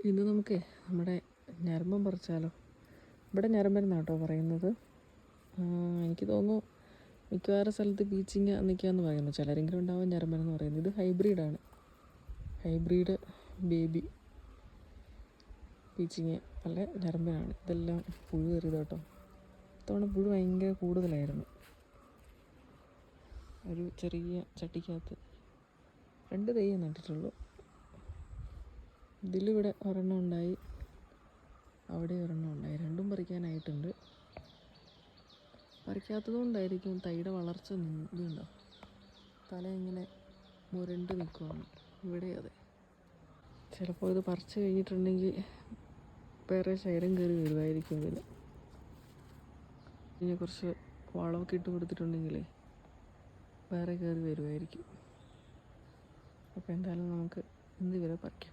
ഇന്ന് നമുക്ക് നമ്മുടെ ഞരമ്പം പറിച്ചാലോ. ഇവിടെ ഞരമ്പെന്നാണ് കേട്ടോ പറയുന്നത്. എനിക്ക് തോന്നുന്നു മിക്കവാറും സ്ഥലത്ത് പീച്ചിങ്ങ നിൽക്കുകയെന്ന് പറയുന്നു. ചിലരെങ്കിലും ഉണ്ടാവും ഞരമ്പെന്ന് പറയുന്നത്. ഇത് ഹൈബ്രിഡാണ്, ഹൈബ്രിഡ് ബേബി പീച്ചിങ്ങ നല്ല ഞരമ്പനാണ്. ഇതെല്ലാം പുഴു കയറിയത് കേട്ടോ. ഇത്തവണ പുഴു ഭയങ്കര കൂടുതലായിരുന്നു. ഒരു ചെറിയ ചട്ടിക്കകത്ത് 2 തൈ നട്ടിട്ടുള്ളൂ. ഇതിലിവിടെ ഒരെണ്ണം ഉണ്ടായി, അവിടെ ഒരെണ്ണം ഉണ്ടായി. രണ്ടും പറിക്കാനായിട്ടുണ്ട്. പറിക്കാത്തത് കൊണ്ടായിരിക്കും തൈയുടെ വളർച്ച ഇതുണ്ടോ, തല ഇങ്ങനെ മുരണ്ട് നിൽക്കുകയാണ്. ഇവിടെ അതെ, ചിലപ്പോൾ ഇത് പറിച്ച് കഴിഞ്ഞിട്ടുണ്ടെങ്കിൽ വേറെ ശൈലം കയറി വരുമായിരിക്കും ഇതിൽ. ഇനി കുറച്ച് വളമൊക്കെ ഇട്ട് കൊടുത്തിട്ടുണ്ടെങ്കിലേ വേറെ കയറി വരുമായിരിക്കും. അപ്പോൾ എന്തായാലും നമുക്ക് ഇന്ന് ഇവരെ പറിക്കാം.